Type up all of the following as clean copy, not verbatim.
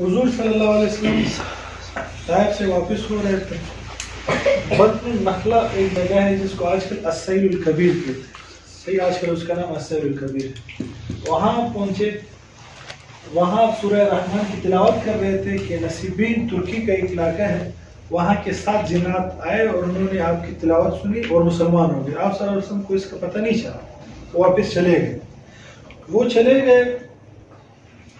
हुजूर सल्लल्लाहु अलैहि वसल्लम ताइफ से वापस हो रहे थे। बदन नखला एक जगह है जिसको आजकल अस्सैरुल कबीर कहते हैं, सही आजकल उसका नाम अस्सैरुल कबीर है। वहाँ पहुँचे, वहाँ सूरह रहमान की तिलावत कर रहे थे कि नसीबीन तुर्की का एक इलाका है, वहाँ के 7 जिन्नात आए और उन्होंने आपकी तिलावत सुनी और मुसलमान हो गए। आप सल्लल्लाहु अलैहि वसल्लम को इसका पता नहीं चला, तो वापस चले गए। वो चले गए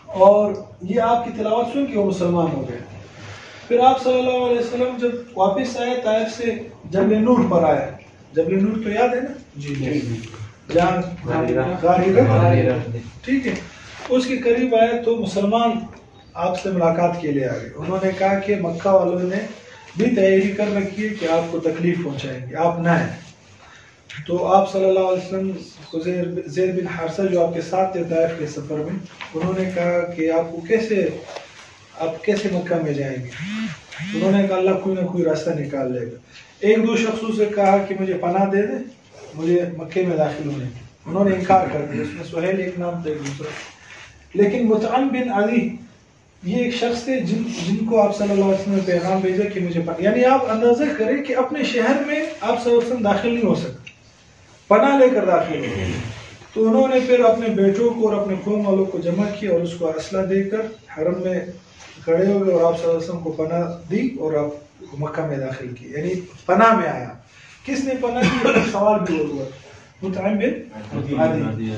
और ये आपकी तिलावत सुन के वो मुसलमान हो गए। फिर आप सल्लल्लाहु अलैहि वसल्लम जब वापस आए ताइफ से, जबल नूर पर आए। जबल नूर तो याद है ना जी, जहाँ ठीक है, उसके करीब आए तो मुसलमान आपसे मुलाकात के लिए आ गए। उन्होंने कहा कि मक्का वालों ने भी तैयारी कर रखी है कि आपको तकलीफ पहुंचाएंगे, आप ना आए। तो आप सल्लल्लाहु अलैहि वसल्लम को ज़ैद बिन हारिसा जो आपके साथ थे ताइफ के सफ़र में, उन्होंने कहा कि आप कैसे मक्का में जाएंगे। उन्होंने कहा अल्लाह कोई ना कोई रास्ता निकाल लेगा। एक दो शख्सों से कहा कि मुझे पनाह दे दे, मुझे मक्के में दाखिल होने की। उन्होंने इनकार कर दिया। उसमें सुहेल एक नाम था, एक दूसरा। लेकिन मुतअम बिन अली ये एक शख्स थे जिनको आप सल्लल्लाहु अलैहि वसल्लम ने पैगाम भेजा कि मुझे यानी आप अंदाजा करें कि अपने शहर में आप सल्लल्लाहु अलैहि वसल्लम दाखिल नहीं हो सकते, पनाह लेकर दाखिल हो। तो उन्होंने फिर अपने बेटों को और अपने कौम वालों को जमा किया और उसको असला देकर हरम में खड़े हो गए और आप सल्लल्लाहु अलैहि वसल्लम को पनाह दी और आप मक्का में दाखिल की, यानी पनाह में आया। किसने पनाह दी, सवाल भी हुआ मुतअम बिन अदी।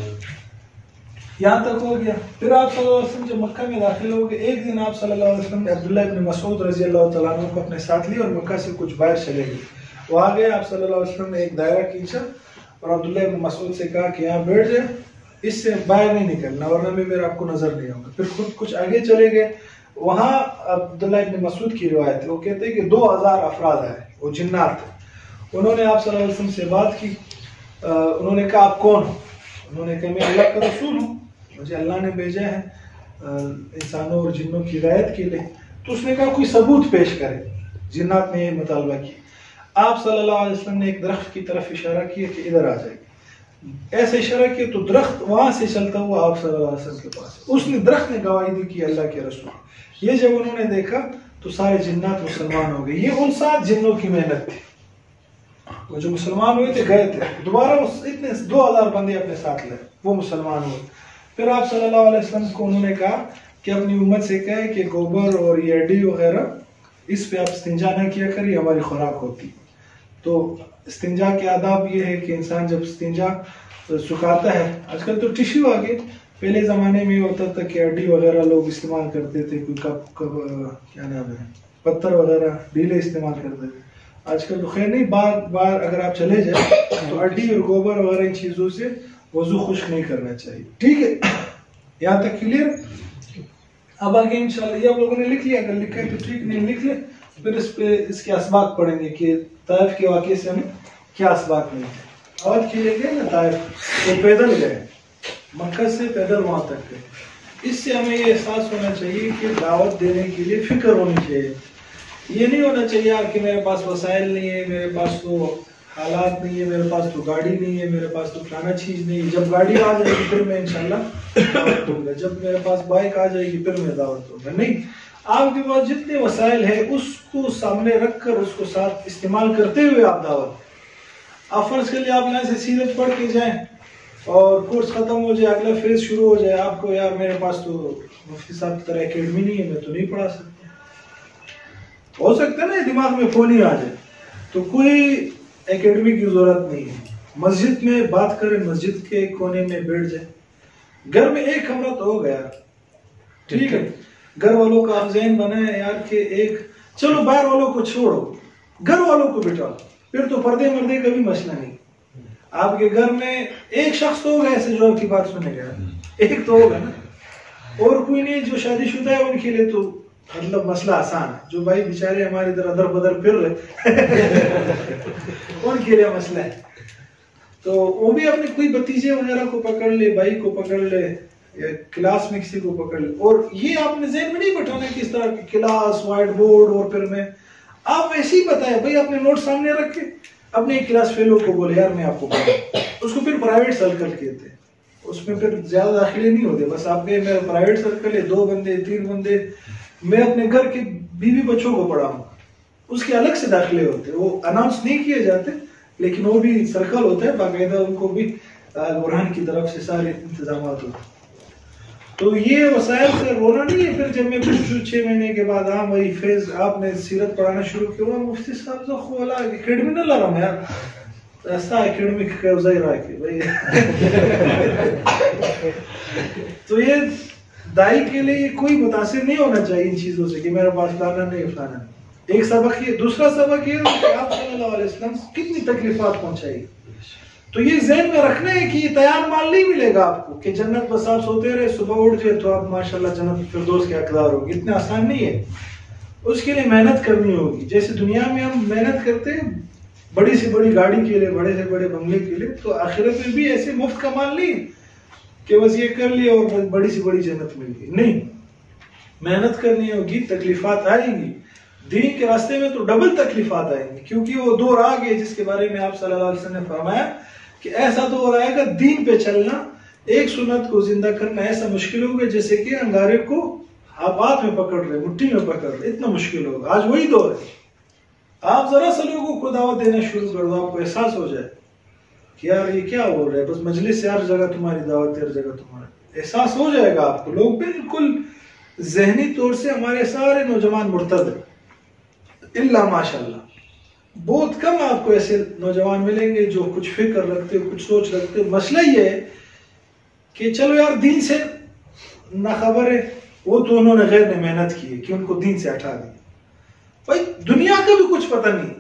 यहाँ तक हो गया। फिर आप सल्लल्लाहु अलैहि वसल्लम जब मक्का में दाखिल हो गए, एक दिन आप सल्लल्लाहु अलैहि वसल्लम ने अब्दुल्लाह इब्न मसऊद रज़ी अल्लाह तआला अन्हु को अपने साथ लिया और मक्का से कुछ बाहर चले गए। वहाँ गए, आप सल्लल्लाहु अलैहि वसल्लम ने एक दायरा खींचा और अब्दुल्लाह इब्न मसऊद से कहा कि यहाँ बैठ जाए, इससे बाहर नहीं निकलना वरना मैं मेरा आपको नजर नहीं आऊंगा। फिर खुद कुछ आगे चले गए। वहाँ अब्दुल्लाह इब्न मसऊद की रिवायत है, वो कहते हैं कि 2000 अफराद आए, वो जिन्नात थे। उन्होंने आप सल्लल्लाहु अलैहि वसल्लम से बात की। उन्होंने कहा आप कौन हो? उन्होंने कहा मैं अल्लाह का रसूल हूँ, मुझे अल्लाह ने भेजा है इंसानों और जिन्नों की हिदायत के लिए। तो उसने कहा कोई सबूत पेश करे। जिन्नात ने मुतालबा किया। आप सल्लल्लाहु अलैहि वसल्लम ने एक दरख्त की तरफ इशारा किया कि इधर आ जाएगी। ऐसे इशारा किया तो दरख्त वहां से चलता हुआ आप सल्लल्लाहु अलैहि वसल्लम के पास, उसने दरख्त ने गवाही दी कि अल्लाह के रसूल। ये जब उन्होंने देखा तो सारे जिन्नात मुसलमान हो गए। ये उन 7 जिन्नों की मेहनत थी। वो जो मुसलमान हुए थे गए थे, दोबारा इतने 2000 बंदे अपने साथ लाए, वो मुसलमान हुए। फिर आप सल्लल्लाहु अलैहि वसल्लम को उन्होंने कहा कि अपनी उम्मत से कहे कि गोबर और ये हड्डी वगैरह इस पे आप इस्तिंजा न किया करिए, हमारी खुराक होती। तो इस्तिंजा के आदाब ये है कि इंसान जब इस्तिंजा सुखाता है, आजकल तो टिश्यू आ गए, पहले ज़माने में होता था कि हड्डी वगैरह लोग इस्तेमाल करते थे, कोई कप क्या नाम है, पत्थर वगैरह डीले इस्तेमाल करते थे। आजकल तो खैर नहीं, बार अगर आप चले जाए तो हड्डी और गोबर वगैरह इन चीज़ों से वजू खुश्क नहीं करना चाहिए। ठीक है, यहाँ तक क्लियर। अब आगे इंशाल्लाह ये आप लोगों ने लिख लिया, अगर लिखा है तो ठीक, नहीं लिख ले फिर इस पे इसके असबाब पढ़ेंगे कि ताइफ के वाक़े से हमें क्या असबाब मिलते। और किए गए ना ताइफ, वो पैदल गए, मक्का से पैदल वहाँ तक गए। इससे हमें ये एहसास होना चाहिए कि दावत देने के लिए फ़िक्र होनी चाहिए। ये नहीं होना चाहिए यार कि मेरे पास वसाइल नहीं है, मेरे पास तो हालात नहीं है, मेरे पास तो गाड़ी नहीं है, मेरे पास तो फलाना चीज़ नहीं है। जब गाड़ी आ जाएगी फिर मैं इंशाल्लाह दावत दूंगा, जब मेरे पास बाइक आ जाएगी फिर मैं दावत दूंगा। नहीं, आपके पास जितने वसाइल है उसको सामने रखकर उसको साथ इस्तेमाल करते हुए आप दावत। आप फर्ज के लिए आप यहाँ से सीधे पढ़ के जाएं और कोर्स खत्म हो जाए, अगला फेज शुरू हो जाए, आपको यार मेरे पास तो मुफ्ती साहब की तरह एकेडमी नहीं है, मैं तो नहीं पढ़ा सकता। हो सकता है ना दिमाग में फोन ही आ जाए, तो कोई एकेडमी की जरूरत नहीं है। मस्जिद में बात करें, मस्जिद के कोने में बैठ जाए। घर में एक कमरा तो हो गया, ठीक है, घर वालों का आप ज़हन बनाए यार कि एक, चलो बाहर वालों को छोड़ो, घर वालों को बिठाओ, फिर तो पर्दे मर्दे का भी मसला नहीं। आपके घर में एक शख्स तो होगा ऐसे जो आपकी बात सुनेगा, एक तो होगा ना, और कोई नहीं। जो शादीशुदा है उनके लिए तो मतलब मसला आसान है, जो भाई बेचारे हमारे इधर अदर बदर फिर रहे उनके लिए मसला है। तो वो भी अपने कोई भतीजे वगैरह को पकड़ ले, भाई को पकड़ ले, या क्लास में किसी को पकड़ ले। और ये आपने ज़हन में नहीं बैठाना किस तरह की क्लास, व्हाइट बोर्ड और फिर में आप वैसे ही बताए भाई, अपने नोट सामने रख के अपने क्लास फेलो को बोले यार मैं आपको पढ़ा, उसको फिर प्राइवेट सर्कल कहते हैं। उसमें फिर ज्यादा दाखिले नहीं होते, बस आपके मेरा प्राइवेट सर्कल है, 2 बंदे 3 बंदे मैं अपने घर के बीवी बच्चों को पढ़ाऊंगा, उसके अलग से दाखिले होते, वो अनाउंस नहीं किए जाते, लेकिन वो भी सर्कल होता है बाकायदा, उनको भी बुरहान की तरफ से सारे इंतजाम होते। तो ये वसाइल से रोना नहीं है। फिर जब मैं कुछ 6 महीने के बाद हाँ वही फेज आपने सीरत पढ़ाना शुरू किया, मुफ्ती साहब तो खोला एकेडमी न लगा मैं यार ऐसा एकेडमी रहा कि भाई तो ये दाई के लिए कोई मुतासिर नहीं होना चाहिए इन चीजों से कि मेरे पास फलाना नहीं फलाना नहीं। एक सबक ये, दूसरा सबक ये कि आप सल्लल्लाहु अलैहि वसल्लम कितनी तकलीफात पहुंचाई। तो ये ज़हन में रखना है कि ये तैयार माल नहीं मिलेगा आपको कि जन्नत बस आप सोते रहे सुबह उठ जाए तो आप माशाल्लाह जन्नत फिरदौस के हकदार होगी। इतना आसान नहीं है, उसके लिए मेहनत करनी होगी। जैसे दुनिया में हम मेहनत करते हैं बड़ी से बड़ी गाड़ी के लिए, बड़े से बड़े बंगले के लिए, तो आखिरत में भी ऐसे मुफ्त का माल नहीं कि बस ये कर लिया और बड़ी से बड़ी जन्नत मिल गई। नहीं, मेहनत करनी होगी, तकलीफात आएंगी। दीन के रास्ते में तो डबल तकलीफात आएंगी, क्योंकि वो दौर आ गए जिसके बारे में आप सल्लल्लाहु अलैहि वसल्लम ने फरमाया कि ऐसा दौर आएगा दीन पे चलना, एक सुन्नत को जिंदा करना ऐसा मुश्किल होगा जैसे कि अंगारे को आप हाथ में पकड़ रहे, मुट्ठी में पकड़ रहे, इतना मुश्किल होगा। आज वही दौर है। आप जरा सा लोगों को दावत देना शुरू कर दो, आपको एहसास हो जाए कि यार ये क्या हो रहा है, बस मजलिस से हर जगह तुम्हारी दावत, हर जगह तुम्हारा, एहसास हो जाएगा आपको। लोग बिल्कुल जहनी तौर से हमारे सारे नौजवान मुर्तद हैं, इल्ला माशाल्लाह। बहुत कम आपको ऐसे नौजवान मिलेंगे जो कुछ फिक्र रखते हो, कुछ सोच रखते हो। मसला ये है कि चलो यार दीन से ना खबर है, वो तो उन्होंने गैर ने मेहनत की है कि उनको दीन से हटा दिया। भाई दुनिया का भी कुछ पता नहीं,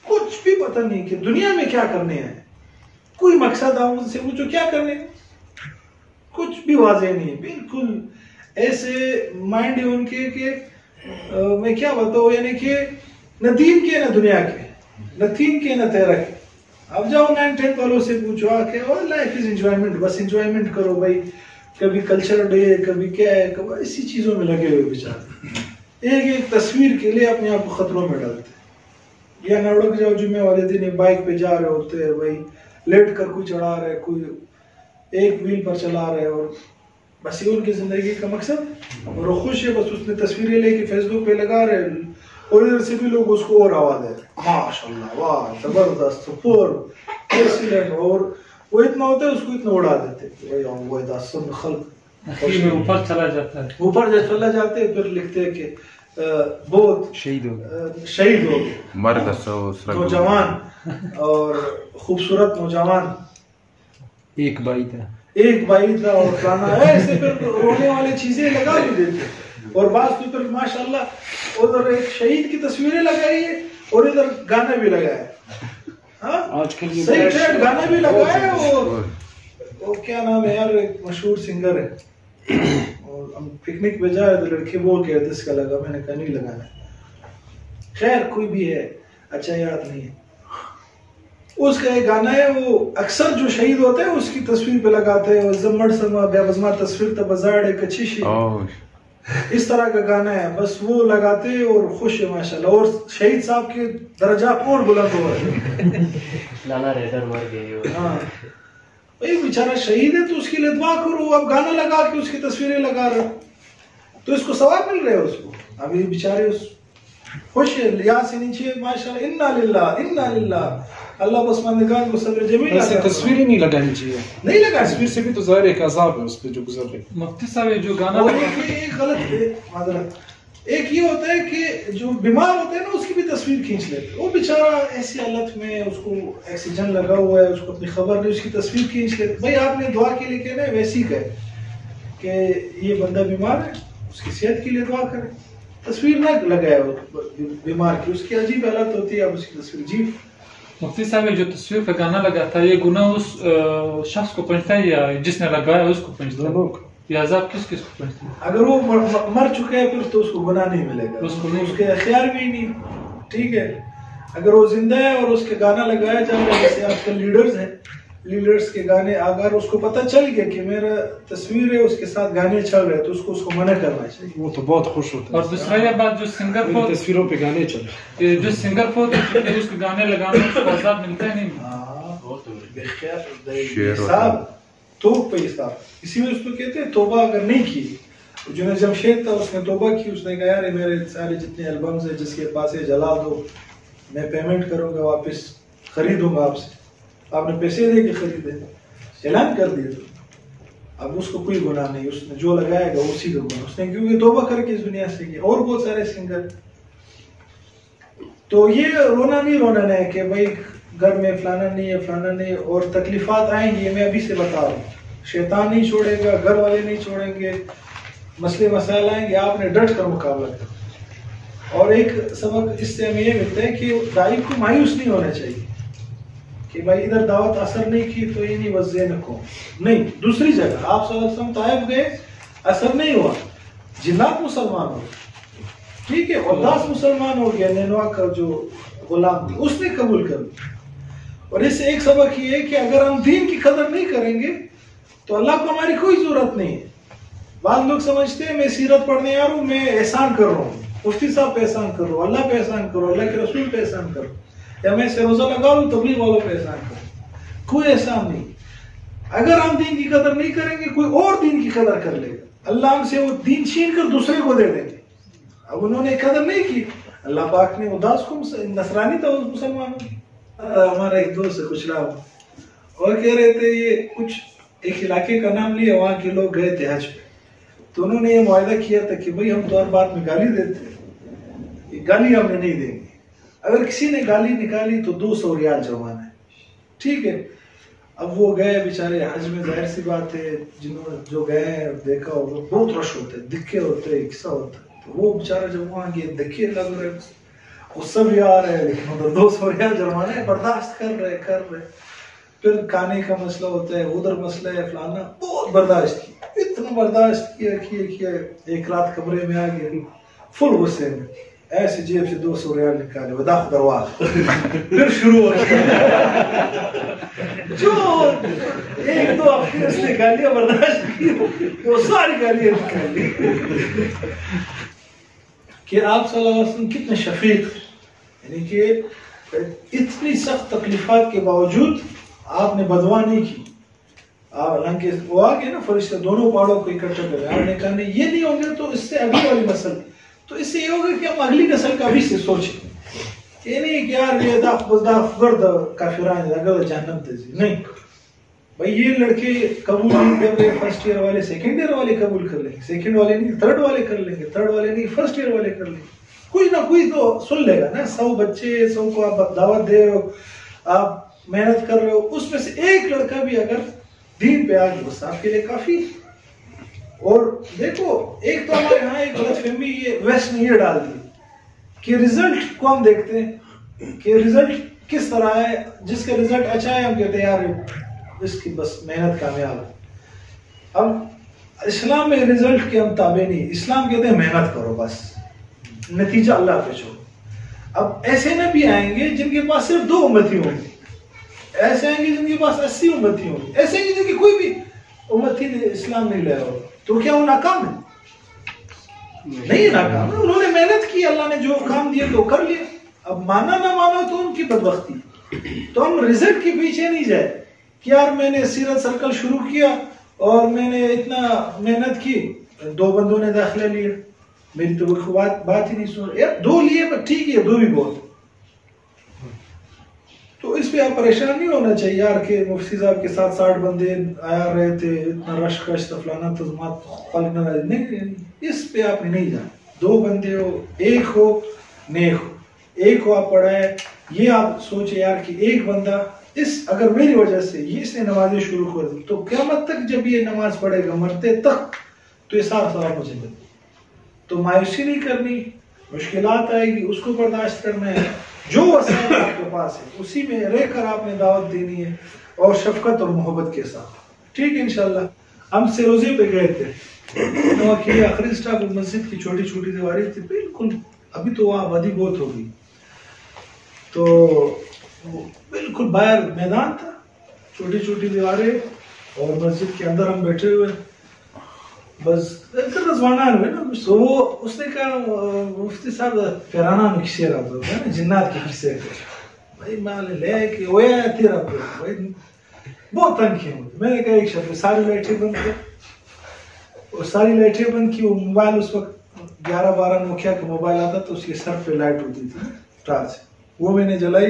कुछ भी पता नहीं कि दुनिया में क्या करने हैं, कोई मकसद आओ उनसे पूछो क्या करने, कुछ भी वाज़ेह नहीं है। बिल्कुल ऐसे माइंड है उनके कि मैं क्या बताऊं, यानी कि न दीन के न दुनिया के, न तीन के न तेरह के। अब जाओ 9-10 वालों से पूछो आके, और लाइफ इज एंजॉयमेंट, बस एंजॉयमेंट करो भाई, कभी कल्चर डे, कभी क्या है, कभी इसी चीजों में लगे हुए बेचारे, एक एक तस्वीर के लिए अपने आप को खतरों में डालते। या नड़क जाओ जुम्मे वाले दिन बाइक पे जा रहे होते हैं भाई, लेट कर कोई चढ़ा रहे, कोई एक व्हील पर चला रहे, और बस ये उनकी जिंदगी का मकसद, और वो खुश है, बस उसने तस्वीरें लेके फेसबुक पे लगा रहे, और इधर से भी लोग उसको और आवाज दे रहे, माशाल्लाह, वाह, जबरदस्त, सुपर, एक्सीलेंट। और वो इतना होता है उसको इतना उड़ा देते कि भाई वो दासन खल्क ऊपर चला जाता है, ऊपर जब चला जाते हैं फिर लिखते हैं कि बहुत शहीद हो गए नौजवान और खूबसूरत नौजवान, एक भाई था और खाना ऐसे फिर रोने वाली चीजें लगा भी देते। और बात तो फिर माशाल्लाह उधर एक शहीद की तस्वीरें लगाई है और इधर गाना भी लगाया, हाँ आजकल सही ट्रेंड गाना भी लगाया। वो क्या नाम है यार, एक मशहूर सिंगर है, और हम पिकनिक पे जाए तो लड़के बोल के इसका लगा, मैंने कहा नहीं लगाना, खैर कोई भी है, अच्छा याद नहीं है। उसका एक गाना है, वो अक्सर जो शहीद होते हैं उसकी तस्वीर पे लगाते हैं, जम्मड़ समा बेबज़मा तस्वीर तबज़ाड़ एक अच्छी शी, इस तरह का गाना है, बस वो लगाते हैं और खुश है माशाल्लाह। और शहीद साहब के दर्जा और बुलंद हो रहे। हाँ भाई बेचारा शहीद है तो उसके लिए दुआ करो, अब गाना लगा के उसकी तस्वीरें लगा रहे तो इसको सवाब मिल रहा है उसको। अब ये बेचारे उस खुश है, यहाँ से नीचे माशाल्लाह, इन्ना लिल्लाह, अल्लाह बस बंदगान को सब्र जमील। ऐसे तस्वीरें नहीं लगानी चाहिए, नहीं लगा, तस्वीर से भी तो ज़ाहिर एक अज़ाब है उस पे जो गुजर रहे। मुफ्ती साहब जो गाना एक गलत है, मादरत, एक ये होता है कि जो बीमार होते हैं ना उसकी भी तस्वीर खींच लेते, वो बेचारा ऐसी हालत में, उसको ऑक्सीजन लगा हुआ है, उसको अपनी खबर नहीं, उसकी तस्वीर खींच लेते। भाई आपने दुआ के लिए कहना है, वैसे ही कहे कि ये बंदा बीमार है, उसकी सेहत के लिए दुआ करें, तस्वीर ना लगाए बीमार की, उसकी अजीब हालत होती है, अब उसकी तस्वीर जी। मुफ्ती साहब जो तस्वीर पे गाना लगा था, ये गुनाह उस शख्स को पहुंचता है या जिसने लगाया उसको पहुंचता है, या अज़ाब किस को पहुंचता है? अगर वो मर चुका है फिर तो उसको गुनाह नहीं मिलेगा, उसके अख्तियार भी नहीं, ठीक है। अगर वो जिंदा है और उसके गाना लगाया जा रहा है, जैसे आजकल लीडर्स हैं, लीडर्स के गाने, अगर उसको पता चल गया कि मेरा तस्वीर है उसके साथ गाने चल रहे हैं तो उसको मना करना चाहिए, वो तो बहुत खुश होता है। और दूसरा ये बात, जो सिंगर को तस्वीरों पे गाने चल, जो सिंगर को उसके गाने लगाने उसको अज़ाब मिलता है नहीं? साहब तो पे साहब, इसी में उसको कहते हैं तौबा अगर नहीं की, जुनैद जमशेद था, उसने तौबा की, उसने कहा यार मेरे सारे जितने एल्बम्स हैं जिसके पास है जला दो, मैं पेमेंट करूंगा, वापस खरीदूंगा आपसे। आपने पैसे दे के खरीदे, ऐलान कर दिया। तो अब उसको कोई गुनाह नहीं, उसने जो लगाएगा उसी का गुनाह उसने, क्योंकि तौबा करके इस दुनिया से किया। और बहुत सारे सिंगर। तो ये रोना नहीं रोना है कि भाई घर में फलाना नहीं है फलाना नहीं है, और तकलीफात आएंगी, मैं अभी से बता रहा हूँ। शैतान नहीं छोड़ेगा, घर वाले नहीं छोड़ेंगे, मसले मसाइल आएंगे, आपने डट कर मुकाबला करना। और एक सबक इससे हमें ये मिलता है कि दाई को मायूस नहीं होना चाहिए कि भाई इधर दावत असर नहीं की तो ये नहीं वजह न को नहीं। दूसरी जगह आप सल्लल्लाहु अलैहि वसल्लम ताइफ गए, असर नहीं हुआ, जिन्नात मुसलमान हो, ठीक है, और 10 मुसलमान हो गया। नैनवा का जो गुलाम थी उसने कबूल कर लिया। और इससे एक सबक ये है कि अगर हम दीन की कदर नहीं करेंगे तो अल्लाह को हमारी कोई जरूरत नहीं है। बाद लोग समझते हैं मैं सीरत पढ़ने आ रहा हूँ, मैं एहसान कर रहा हूँ, मुफ्ती साहब पे एहसान कर रहा हूँ, अल्लाह पे एहसान करो, अल्लाह के रसूल पे एहसान करो, या मैं से रोजा लगा लूँ तबलीग वालों पे एहसान करो। कोई एहसान नहीं। अगर हम दीन की कदर नहीं करेंगे कोई और दीन की कदर कर लेगा। अल्लाह हमसे वो दीन छीन कर दूसरे को दे देंगे। अब उन्होंने कदर नहीं की, अल्लाह पाक ने उदास को नसरानी था उस मुसलमानों की। हमारा एक दोस्त से कुछ रहा और कह रहे थे ये कुछ एक इलाके का नाम लिया, वहाँ के लोग गए थे हज पे, तो उन्होंने ये मुआयदा किया था कि भाई हम तो हर बात में गाली देते हैं, गाली हमने नहीं देंगे, अगर किसी ने गाली निकाली तो 200 रियाल जुर्माना है, ठीक है। अब वो गए बेचारे हज में, जाहिर सी बात है जिन्होंने जो गए देखा होगा बहुत रश होते हैं, दिक्के होते हैं, किस्सा होता है। तो वो बेचारा जब वहाँ गए दिक्के लग रहे, वो सब आ रहे हैं, लेकिन उधर 200 रियाल जुर्माना है, बर्दाश्त कर रहे। फिर खाने का मसला होता है, उधर मसला है फलाना, बहुत बर्दाश्त किया, इतना बर्दाश्त किया। एक रात कमरे में आ गया फुल गुस्से में, ऐसे जेब से 200 रियाल निकाले, वदा दरवाजा फिर शुरू हो गया। जो एक दो हफ्ते उसने गालियां बर्दाश्त की, वो सारी गालियां निकाली। कि आप सल्लल्लाहु अलैहि वसल्लम कितने शफीक, यानी कि इतनी सख्त तकलीफात के बावजूद आपने बदवा नहीं की। हालांकि वो आ गए ना फरिश्ते दोनों पहाड़ों को इकट्ठा कर, आपने कहा नहीं ये नहीं होंगे तो इससे अगली वाली नस्ल, तो इससे ये होगा कि हम अगली नस्ल का भी से सोचें। ये नहीं कि यार ये जहन्नम तेजी नहीं भाई, ये लड़के कबूल नहीं कर रहे, फर्स्ट ईयर वाले सेकंड ईयर वाले कबूल कर लेंगे, सेकंड वाले नहीं थर्ड वाले कर लेंगे, थर्ड वाले नहीं फर्स्ट ईयर वाले कर लेंगे, कोई ना कोई तो सुन लेगा ना। 100 बच्चे, 100 को आप दावत दे रहे हो, आप मेहनत कर रहे हो, उसमें से एक लड़का भी अगर दीन पे आ गया बस आपके लिए काफी। और देखो एक तो हमारे यहाँ एक गलतफहमी ये वेस्ट ने ये डाल दी कि रिजल्ट को हम देखते हैं कि रिजल्ट किस तरह है, जिसका रिजल्ट अच्छा है हम कहते हैं यार इसकी बस मेहनत कामयाब है। अब इस्लाम में रिजल्ट के हम ताबे नहीं, इस्लाम कहते हैं मेहनत करो, बस नतीजा अल्लाह पे छोड़ो। अब ऐसे नबी आएंगे जिनके पास सिर्फ 2 उम्मती होंगे, ऐसे आएंगे जिनके पास 80 उम्मती होंगे, ऐसे आएंगे जिनकी कोई भी उम्मती इस्लाम नहीं लाया होगा, तो क्या वो नाकाम है? नहीं नाकाम है, उन्होंने मेहनत की, अल्लाह ने जो काम दिया तो कर लिया। अब माना ना माना तो उनकी बदबख्ती। तो हम रिजल्ट के पीछे नहीं जाए कि यार मैंने सीरत सर्कल शुरू किया और मैंने इतना मेहनत की, 2 बंदों ने दाखिला लिया, मेरी तो कोई बात ही नहीं सुन यार, 2 लिए पर ठीक है, 2 भी बहुत। तो इस पे आप परेशान नहीं होना चाहिए यार कि मुफ्ती साहब के साथ 60 बंदे आया रहे थे, इतना रश कश फलाना तजमात नहीं, इस पे आपने नहीं जाना। 2 बंदे हो, एक हो नेक हो, एक हो आप पढ़ाए, ये आप सोचे यार कि एक बंदा इस अगर मेरी वजह से ये इसने नमाजें शुरू कर दी तो क़यामत तक जब ये नमाज पढ़ेगा मरते तक तो ये सारा सवाब मुझे मिले। तो मायूसी नहीं करनी, मुश्किलात आएगी उसको बर्दाश्त करना है, जो वसाइल आपके पास है उसी में रहकर आपने दावत देनी है और शफकत और मोहब्बत के साथ, ठीक है इंशाल्लाह। हम रोजे पे गए थे तो आखिरी स्टाफ मस्जिद की छोटी छोटी दीवारें थी, बिल्कुल अभी तो वहाँ आबादी बहुत होगी, तो बिल्कुल बाहर मैदान था, छोटी छोटी दीवारें और मस्जिद के अंदर हम बैठे हुए, बस रजवाना है ना। तो वो उसने कहा मुफ्ती साहब फिराना में किसे रहा है ना, जिन्नात के किसे भाई मान ले कि वो तेरा भाई बहुत तंग किए। मैंने कहा एक शब्द सारी लाइटें बंद कर, वो सारी लाइटें बंद की। वो मोबाइल उस वक्त 11-12 नोकिया का मोबाइल आता तो उसके सर पे लाइट होती थी टॉर्च, वो मैंने जलाई।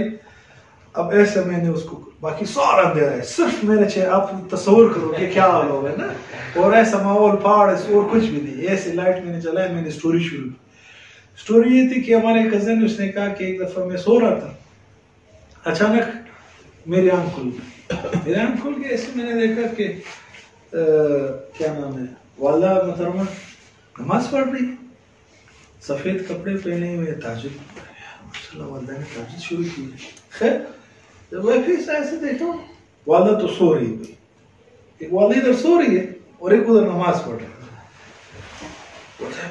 अब ऐसे मैंने उसको, बाकी सारा अंधेरा है, सिर्फ मेरे चेहरे, आप तस्वीर करो कि क्या हाल होगा ना, और ऐसा माहौल पहाड़ और कुछ भी नहीं, ऐसे लाइट मैंने जलाई। मैंने स्टोरी शुरू की। स्टोरी ये थी कि हमारे कजन, उसने कहा कि एक दफा मैं सो रहा था, अचानक मेरी आंख खुल गई। मेरी आंख खुल गई, ऐसे मैंने देखा कि क्या नाम है, वाला मोहतरमा नमाज पढ़ रही, सफेद कपड़े पहने हुए, ताजुद, माशाल्लाह वाला ने ताजुद शुरू की। खैर जब मैं फिर ऐसे देखा, वाला तो सो रही है, एक वाला इधर सो रही है और एक उधर नमाज पढ़ रही है।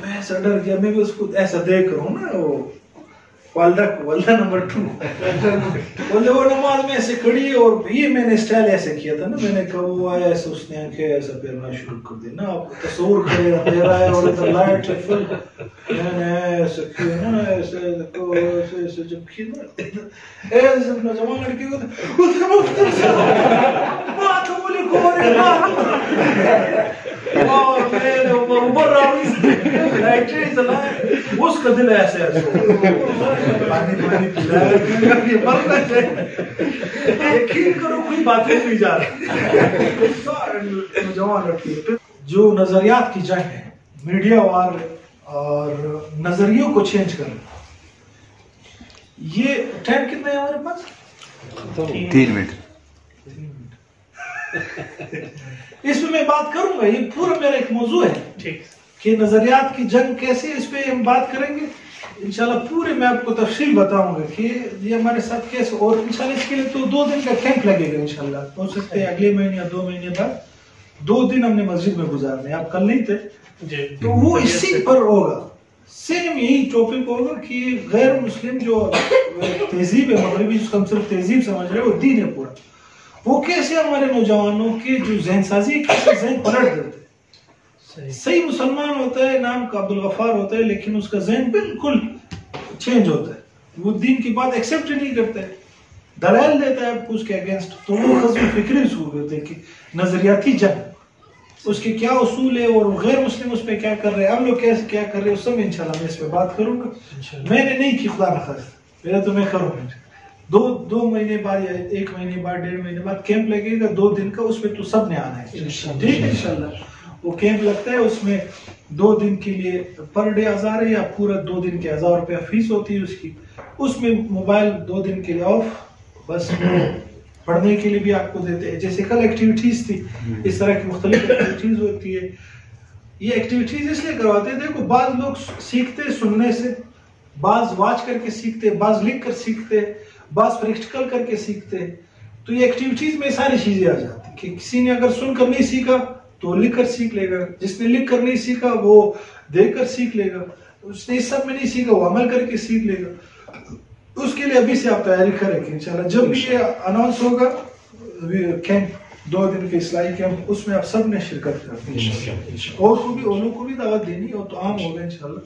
मैं ऐसा डर गया, मैं भी उसको ऐसा देख रहा हूँ ना, वो वालदा नंबर 2 बोले वो नमाज में ऐसे खड़ी है, और ये मैंने स्टाइल ऐसे किया था ना, मैंने कहा वो आया ऐसे, उसने आंखें ऐसा फेरना शुरू कर दी ना, आप तस्वीर दे रहा है और इधर लाइट है फुल, मैंने ऐसे किया ना, ऐसे जब किया ऐसे अपना जवान लड़की को उसने मुफ्त से बात बोली और मैंने ऊपर लाइटें जलाए, उसका दिल ऐसे पानी पिलाया, मरना चाहिए, यकीन करो कोई बातें नहीं जा रही। जवान लड़की जो नजरियात की जंग है, मीडिया और नजरियों को चेंज करना, ये टाइम कितना है हमारे पास? 3 मिनट। इसमें मैं बात करूंगा, ये पूरा मेरा एक मौजू है, ठीक, कि नजरियात की जंग कैसे, इस पे हम बात करेंगे इंशाल्लाह। पूरे मैं आपको तफसील बताऊंगा कि ये हमारे साथ कैसे, और इंशाल्लाह इसके लिए तो 2 दिन का कैंप लगेगा इंशाल्लाह, हो सकते हैं अगले महीने या 2 महीने बाद 2 दिन हमने मस्जिद में गुजारने, आप कल नहीं थे तो वो इसी पर होगा, सेम यही टॉपिक होगा कि गैर मुस्लिम जो तहजीब है मगरबी, जिसको हम सिर्फ तहजीब समझ रहे हैं, वो दीन है पूरा, वो कैसे हमारे नौजवानों की जो जहन साजी है, कैसे जहन पलट देते हैं। सही मुसलमान होता है, नाम का अब्दुल गफ्फार होता है, लेकिन उसका जहन बिल्कुल चेंज होता है, वो दीन की बात एक्सेप्ट ही नहीं करता है, दलाल देता है आपको उसके अगेंस्ट। तो वो ग़ज़्व फ़िक्री शुरू होते हैं कि नजरियाती जंग, उसके क्या उसूल है और गैर मुस्लिम उस पर क्या कर रहे हैं, हम लोग कैसे क्या कर रहे हैं, उस समय इंशाल्लाह मैं इस पर बात करूंगा। मैंने नहीं की खुदा न खास्ता, मेरा तो मैं करूंगा। 2 महीने बाद या 1 महीने बाद 1.5 महीने बाद कैंप लगेगा 2 दिन का, उसमें तो सब ने आना है, ठीक है इंशाल्लाह। वो कैंप लगता है, उसमें 2 दिन के लिए पर डे 1000 है, या पूरा 2 दिन के 1000 रुपया फीस होती है उसकी। उसमें मोबाइल 2 दिन के लिए ऑफ, बस पढ़ने के लिए भी आपको देते हैं, जैसे कल एक्टिविटीज थी, इस तरह की मुख्तलिफ एक्टिविटीज होती है। ये एक्टिविटीज इसलिए करवाते हैं, देखो बाज लोग सीखते सुनने से, बाज वॉच करके सीखते, बाज लिख कर सीखते, बाज प्रैक्टिकल करके सीखते। तो ये एक्टिविटीज में सारी चीजें आ जाती कि किसी ने अगर सुनकर नहीं सीखा तो लिख कर सीख लेगा, जिसने लिख कर नहीं सीखा वो देख कर सीख लेगा, उसने इस सब में नहीं सीखा वो अमल करके सीख लेगा। उसके लिए अभी से आप तैयारी करें इंशाल्लाह। जब भी ये अनाउंस होगा कैंप 2 दिन के इस्लाही कैंप, उसमें आप सब ने शिरकत करनी है, और को भी दावत देनी और तो आम होगा इंशाल्लाह।